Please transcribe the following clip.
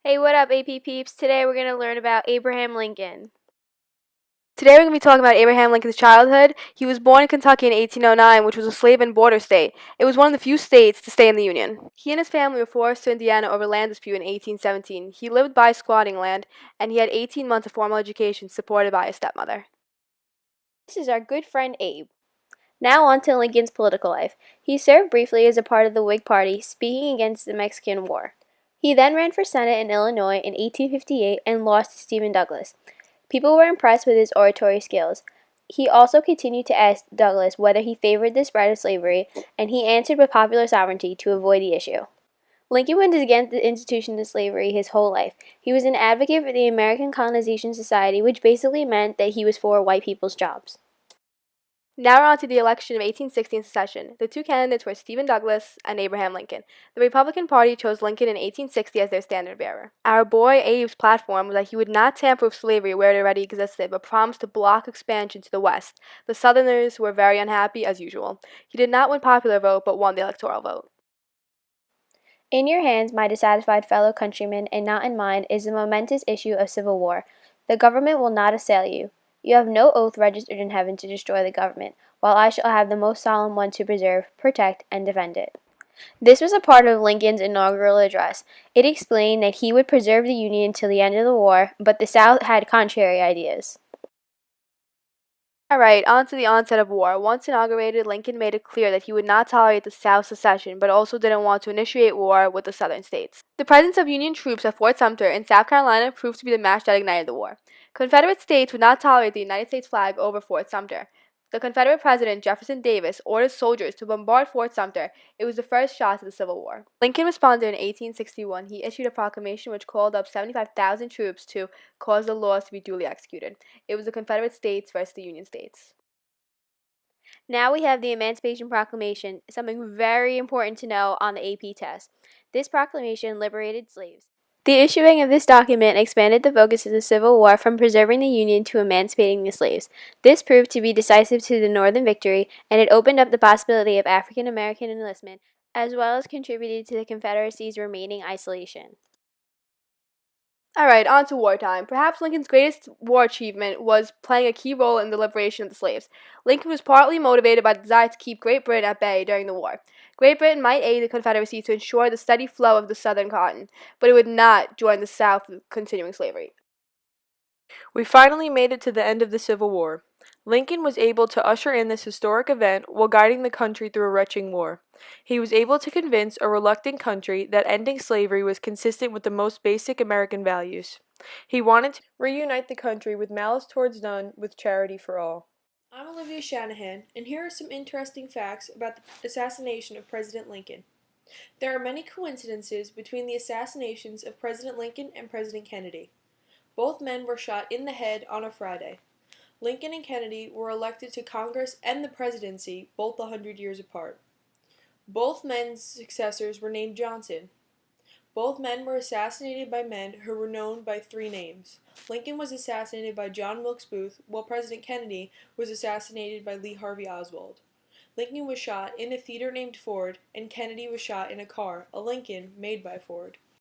Hey, what up, AP peeps? Today we're going to learn about Abraham Lincoln. Today we're going to be talking about Abraham Lincoln's childhood. He was born in Kentucky in 1809, which was a slave and border state. It was one of the few states to stay in the Union. He and his family were forced to Indiana over land dispute in 1817. He lived by squatting land, and he had 18 months of formal education supported by his stepmother. This is our good friend Abe. Now on to Lincoln's political life. He served briefly as a part of the Whig Party, speaking against the Mexican War. He then ran for Senate in Illinois in 1858 and lost to Stephen Douglas. People were impressed with his oratory skills. He also continued to ask Douglas whether he favored the spread of slavery, and he answered with popular sovereignty to avoid the issue. Lincoln was against the institution of slavery his whole life. He was an advocate for the American Colonization Society, which basically meant that he was for white people's jobs. Now we're on to the election of 1860 in secession. The two candidates were Stephen Douglas and Abraham Lincoln. The Republican Party chose Lincoln in 1860 as their standard bearer. Our boy Abe's platform was that he would not tamper with slavery where it already existed, but promised to block expansion to the West. The Southerners were very unhappy, as usual. He did not win popular vote, but won the electoral vote. In your hands, my dissatisfied fellow countrymen, and not in mine, is the momentous issue of civil war. The government will not assail you. You have no oath registered in heaven to destroy the government, while I shall have the most solemn one to preserve, protect, and defend it. This was a part of Lincoln's inaugural address. It explained that he would preserve the Union till the end of the war, but the South had contrary ideas. Alright, on to the onset of war. Once inaugurated, Lincoln made it clear that he would not tolerate the South's secession, but also didn't want to initiate war with the Southern states. The presence of Union troops at Fort Sumter in South Carolina proved to be the match that ignited the war. Confederate states would not tolerate the United States flag over Fort Sumter. The Confederate President Jefferson Davis ordered soldiers to bombard Fort Sumter. It was the first shot to the Civil War. Lincoln responded in 1861. He issued a proclamation which called up 75,000 troops to cause the laws to be duly executed. It was the Confederate States versus the Union States. Now we have the Emancipation Proclamation, something very important to know on the AP test. This proclamation liberated slaves. The issuing of this document expanded the focus of the Civil War from preserving the Union to emancipating the slaves. This proved to be decisive to the Northern victory, and it opened up the possibility of African American enlistment, as well as contributed to the Confederacy's remaining isolation. Alright, on to wartime. Perhaps Lincoln's greatest war achievement was playing a key role in the liberation of the slaves. Lincoln was partly motivated by the desire to keep Great Britain at bay during the war. Great Britain might aid the Confederacy to ensure the steady flow of the Southern cotton, but it would not join the South in continuing slavery. We finally made it to the end of the Civil War. Lincoln was able to usher in this historic event while guiding the country through a wrenching war. He was able to convince a reluctant country that ending slavery was consistent with the most basic American values. He wanted to reunite the country with malice towards none, with charity for all. I'm Olivia Shanahan, and here are some interesting facts about the assassination of President Lincoln. There are many coincidences between the assassinations of President Lincoln and President Kennedy. Both men were shot in the head on a Friday. Lincoln and Kennedy were elected to Congress and the presidency, both 100 years apart. Both men's successors were named Johnson. Both men were assassinated by men who were known by three names. Lincoln was assassinated by John Wilkes Booth, while President Kennedy was assassinated by Lee Harvey Oswald. Lincoln was shot in a theater named Ford, and Kennedy was shot in a car, a Lincoln, made by Ford.